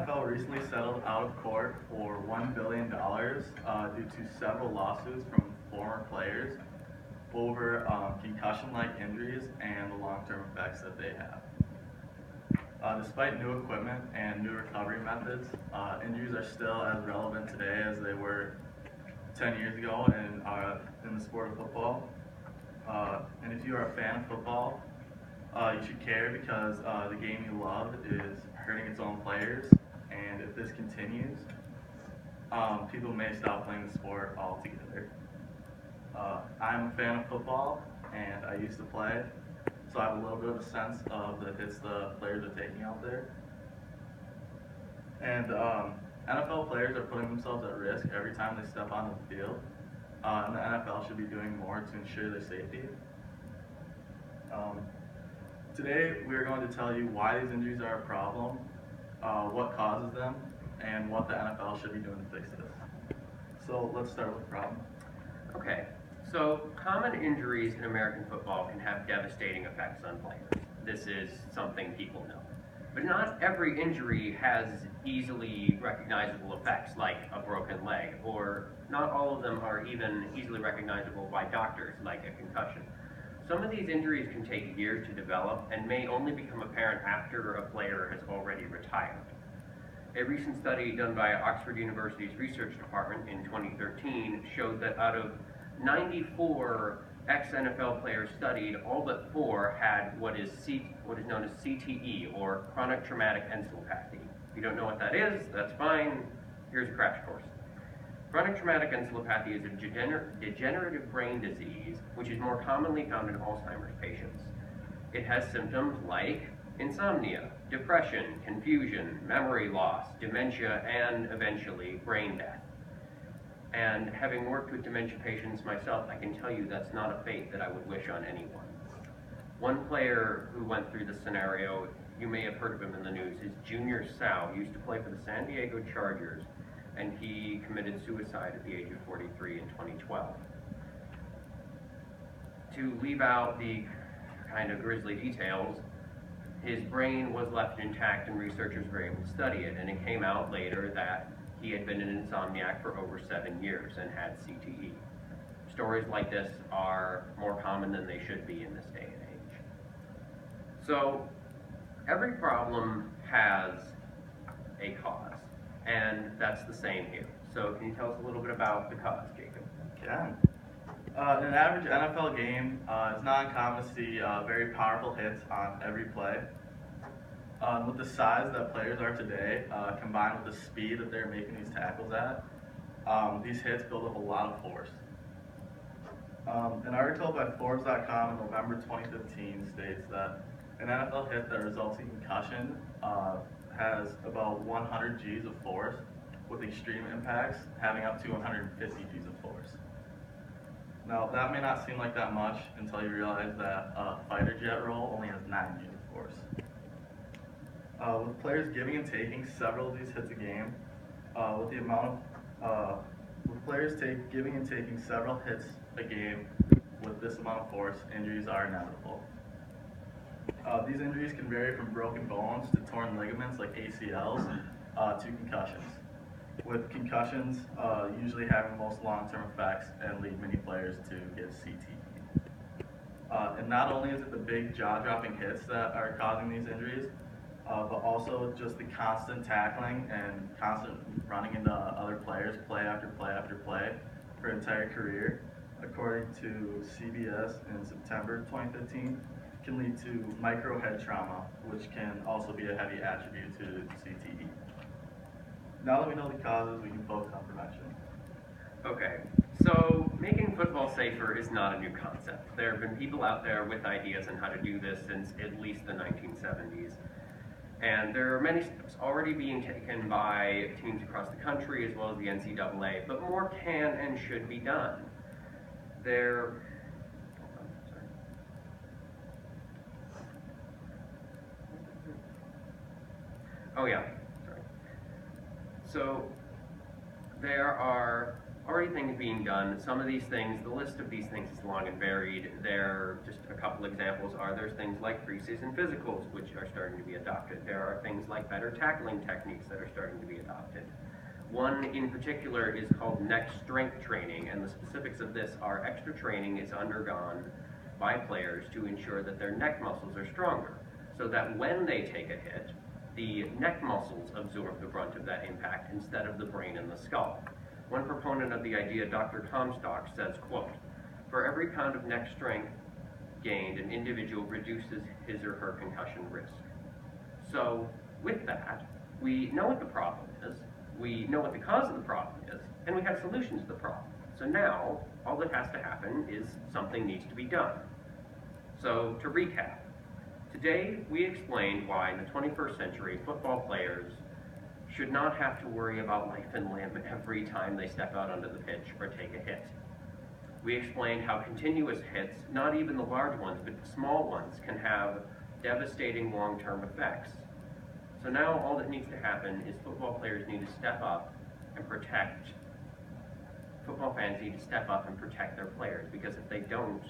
NFL recently settled out of court for $1 billion due to several lawsuits from former players over concussion-like injuries and the long-term effects that they have. Despite new equipment and new recovery methods, injuries are still as relevant today as they were 10 years ago in the sport of football. And if you are a fan of football, you should care because the game you love is hurting its own players, and if this continues, people may stop playing the sport altogether. I'm a fan of football, and I used to play, so I have a little bit of a sense of the hits the players are taking out there. And NFL players are putting themselves at risk every time they step onto the field, and the NFL should be doing more to ensure their safety. Today, we are going to tell you why these injuries are a problem, what causes them, and what the NFL should be doing to fix this. So let's start with the problem. Okay, so common injuries in American football can have devastating effects on players. This is something people know. But not every injury has easily recognizable effects like a broken leg, or not all of them are even easily recognizable by doctors like a concussion. Some of these injuries can take years to develop and may only become apparent after a player has already retired. A recent study done by Oxford University's research department in 2013 showed that out of 94 ex-NFL players studied, all but 4 had what is known as CTE, or chronic traumatic encephalopathy. If you don't know what that is, that's fine. Here's a crash course. Chronic traumatic encephalopathy is a degenerative brain disease which is more commonly found in Alzheimer's patients. It has symptoms like insomnia, depression, confusion, memory loss, dementia, and eventually brain death. And having worked with dementia patients myself, I can tell you that's not a fate that I would wish on anyone. One player who went through this scenario, you may have heard of him in the news, is Junior Seau. He used to play for the San Diego Chargers, and he committed suicide at the age of 43 in 2012. To leave out the kind of grisly details, his brain was left intact and researchers were able to study it, and it came out later that he had been an insomniac for over 7 years and had CTE. Stories like this are more common than they should be in this day and age. So every problem has a cause, and that's the same here. So can you tell us a little bit about the cause, Jacob? Can. In an average NFL game, it's not uncommon to see very powerful hits on every play. With the size that players are today, combined with the speed that they're making these tackles at, these hits build up a lot of force. An article by Forbes.com in November 2015 states that an NFL hit that results in concussion has about 100 Gs of force, with extreme impacts having up to 150 Gs of force. Now, that may not seem like that much until you realize that a fighter jet roll only has 9 Gs of force. With players giving and taking several of these hits a game, giving and taking several hits a game with this amount of force, injuries are inevitable. These injuries can vary from broken bones to torn ligaments like ACLs to concussions, with concussions usually having the most long-term effects and lead many players to get CTE. And not only is it the big jaw-dropping hits that are causing these injuries, but also just the constant tackling and constant running into other players play after play after play for an entire career, according to CBS in September 2015, can lead to micro head trauma, which can also be a heavy attribute to CTE. Now that we know the causes, we can focus on prevention. Okay, so making football safer is not a new concept. There have been people out there with ideas on how to do this since at least the 1970s. And there are many steps already being taken by teams across the country as well as the NCAA, but more can and should be done. So there are already things being done. Some of these things, the list of these things is long and varied. There, just a couple examples are, there's things like preseason physicals, which are starting to be adopted. There are things like better tackling techniques that are starting to be adopted. One in particular is called neck strength training, and the specifics of this are extra training is undergone by players to ensure that their neck muscles are stronger, so that when they take a hit, the neck muscles absorb the brunt of that impact instead of the brain and the skull. One proponent of the idea, Dr. Comstock, says, quote, "For every pound of neck strength gained, an individual reduces his or her concussion risk." So with that, we know what the problem is, we know what the cause of the problem is, and we have solutions to the problem. So now, all that has to happen is something needs to be done. So to recap, today we explained why in the 21st century football players should not have to worry about life and limb every time they step out onto the pitch or take a hit. We explained how continuous hits, not even the large ones, but the small ones, can have devastating long-term effects. So now all that needs to happen is football players need to step up and protect, football fans need to step up and protect their players, because if they don't,